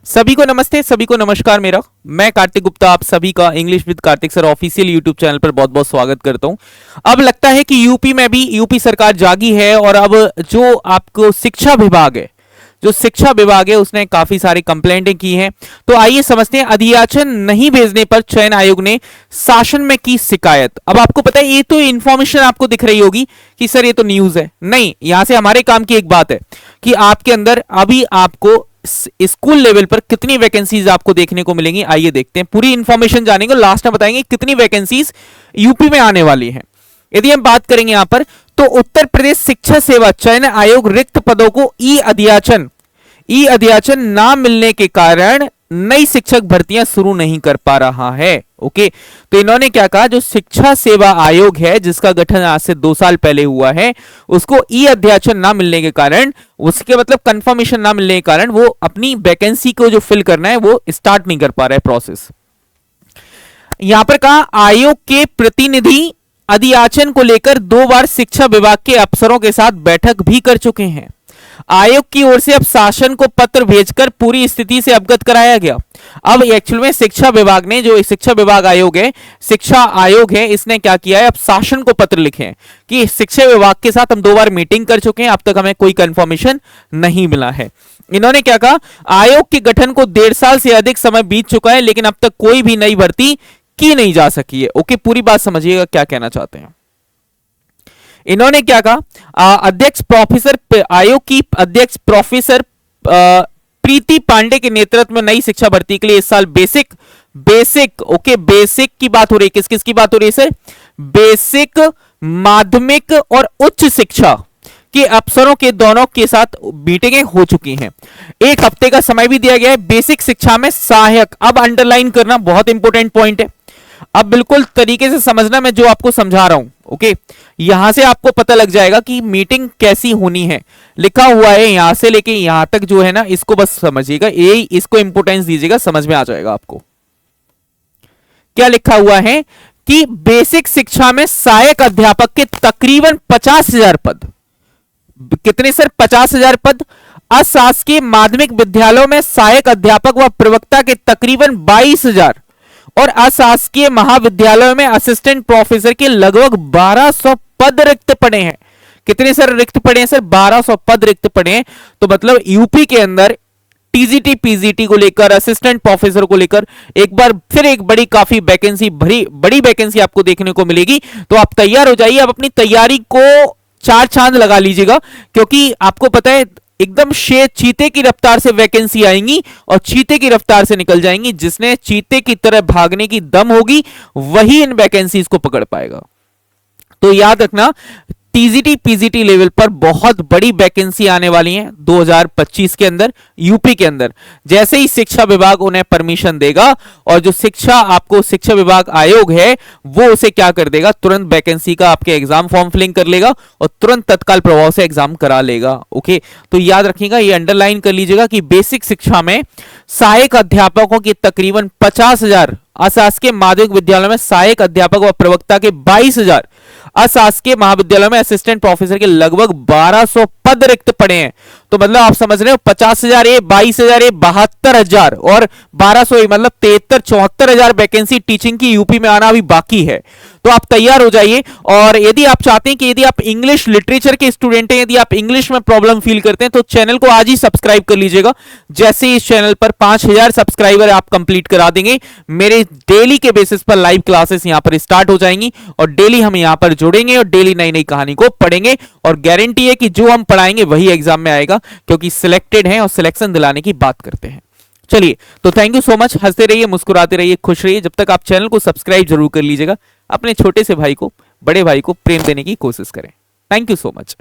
सभी को नमस्ते, सभी को नमस्कार। मैं कार्तिक गुप्ता आप सभी का English with Kartik sir official YouTube channel पर बहुत बहुत स्वागत करता हूं। अब लगता है कि यूपी में भी यूपी सरकार जागी है और अब जो आपको शिक्षा विभाग है उसने काफी सारी कंप्लेंटें की हैं। तो आइए समझते हैं, अधियाचन नहीं भेजने पर चयन आयोग ने शासन में की शिकायत। अब आपको पता है, ये तो इंफॉर्मेशन आपको दिख रही होगी कि सर ये तो न्यूज है। नहीं, यहां से हमारे काम की एक बात है कि आपके अंदर अभी आपको स्कूल लेवल पर कितनी वैकेंसीज आपको देखने को मिलेंगी। आइए देखते हैं, पूरी इंफॉर्मेशन जानेंगे, लास्ट में बताएंगे कितनी वैकेंसीज यूपी में आने वाली हैं। यदि हम बात करेंगे यहां पर, तो उत्तर प्रदेश शिक्षा सेवा चयन आयोग रिक्त पदों को ई अध्याचन ना मिलने के कारण नई शिक्षक भर्तियां शुरू नहीं कर पा रहा है। ओके, तो इन्होंने क्या कहा, जो शिक्षा सेवा आयोग है जिसका गठन आज से 2 साल पहले हुआ है, उसको ई अध्याचन ना मिलने के कारण, उसके मतलब कंफर्मेशन ना मिलने के कारण वो अपनी वैकेंसी को जो फिल करना है वो स्टार्ट नहीं कर पा रहा है प्रोसेस। यहां पर कहा, आयोग के प्रतिनिधि अधियाचन को लेकर 2 बार शिक्षा विभाग के अफसरों के साथ बैठक भी कर चुके हैं। आयोग की ओर से अब शासन को पत्र भेजकर पूरी स्थिति से अवगत कराया गया। अब एक्चुअल में शिक्षा विभाग ने, जो शिक्षा विभाग आयोग है, शिक्षा आयोग है, इसने क्या किया है, अब शासन को पत्र लिखे हैं कि शिक्षा विभाग के साथ हम 2 बार मीटिंग कर चुके हैं, अब तक हमें कोई कंफर्मेशन नहीं मिला है। इन्होंने क्या कहा, आयोग के गठन को 1.5 साल से अधिक समय बीत चुका है, लेकिन अब तक कोई भी नई भर्ती की नहीं जा सकी है। ओके, पूरी बात समझिएगा क्या कहना चाहते हैं। इन्होंने क्या कहा, अध्यक्ष प्रोफेसर, आयोग की अध्यक्ष प्रोफेसर प्रीति पांडे के नेतृत्व में नई शिक्षा भर्ती के लिए इस साल बेसिक की बात हो रही है। किस किस की बात हो रही है सर? बेसिक, माध्यमिक और उच्च शिक्षा के अफसरों के दोनों के साथ मीटिंगें हो चुकी हैं। 1 हफ्ते का समय भी दिया गया है। बेसिक शिक्षा में सहायक, अब अंडरलाइन करना बहुत इंपॉर्टेंट पॉइंट है। अब बिल्कुल तरीके से समझना मैं जो आपको समझा रहा हूं। ओके, यहां से आपको पता लग जाएगा कि मीटिंग कैसी होनी है। लिखा हुआ है यहां से लेके यहां तक जो है ना, इसको बस समझिएगा, ये इसको इंपोर्टेंस दीजिएगा, समझ में आ जाएगा आपको। क्या लिखा हुआ है कि बेसिक शिक्षा में सहायक अध्यापक के तकरीबन 50,000 पद। कितने सर? 50,000 पद। अशासकीय माध्यमिक विद्यालयों में सहायक अध्यापक व प्रवक्ता के तकरीबन 22,000 और अशासकीय महाविद्यालयों में असिस्टेंट प्रोफेसर के लगभग 1200 पद रिक्त पड़े हैं। कितने सर रिक्त पड़े हैं सर? 1200 पद रिक्त पड़े हैं। तो मतलब यूपी के अंदर टीजीटी पीजीटी को लेकर, असिस्टेंट प्रोफेसर को लेकर एक बार फिर एक बड़ी वैकेंसी आपको देखने को मिलेगी। तो आप तैयार हो जाइए, अब अपनी तैयारी को 4 चांद लगा लीजिएगा, क्योंकि आपको पता है एकदम चीते की रफ्तार से वैकेंसी आएंगी और चीते की रफ्तार से निकल जाएंगी। जिसने चीते की तरह भागने की दम होगी वही इन वैकेंसीज को पकड़ पाएगा। तो याद रखना, टीजीटी पीजीटी लेवल पर बहुत बड़ी वैकेंसी आने वाली है 2025 के अंदर यूपी के अंदर। जैसे ही शिक्षा विभाग उन्हें परमिशन देगा और जो शिक्षा विभाग आयोग है वो उसे क्या कर देगा, तुरंत वैकेंसी का आपके एग्जाम फॉर्म फिलिंग कर लेगा और तुरंत तत्काल प्रभाव से एग्जाम करा लेगा। ओके, तो याद रखिएगा, ये अंडरलाइन कर लीजिएगा कि बेसिक शिक्षा में सहायक अध्यापकों की तकरीबन 50,000, अशासकीय माध्यमिक विद्यालयों में सहायक अध्यापक व प्रवक्ता के 22,000, अशासकीय महाविद्यालय में असिस्टेंट प्रोफेसर के लगभग 1200 पद रिक्त पड़े हैं। तो मतलब आप समझ रहे हो, 50,000 ये, 22,000 ये, 72,000 और 1200 मतलब 73-74,000 वैकेंसी टीचिंग की यूपी में आना अभी बाकी है। तो आप तैयार हो जाइए। और यदि आप चाहते हैं कि यदि आप इंग्लिश लिटरेचर के स्टूडेंट हैं, यदि आप इंग्लिश में प्रॉब्लम फील करते हैं, तो चैनल को आज ही सब्सक्राइब कर लीजिएगा। जैसे ही इस चैनल पर 5,000 सब्सक्राइबर आप कंप्लीट करा देंगे, मेरे डेली के बेसिस पर लाइव क्लासेस यहां पर स्टार्ट हो जाएंगी और डेली हम यहां पर जुड़ेंगे और डेली नई नई कहानी को पढ़ेंगे। और गारंटी है कि जो हम पढ़ाएंगे वही एग्जाम में आएगा, क्योंकि सिलेक्टेड हैं और सिलेक्शन दिलाने की बात करते हैं। चलिए, तो थैंक यू सो मच। हंसते रहिए, मुस्कुराते रहिए, खुश रहिए। जब तक आप चैनल को सब्सक्राइब जरूर कर लीजिएगा। अपने छोटे से भाई को, बड़े भाई को प्रेम देने की कोशिश करें। Thank you so much.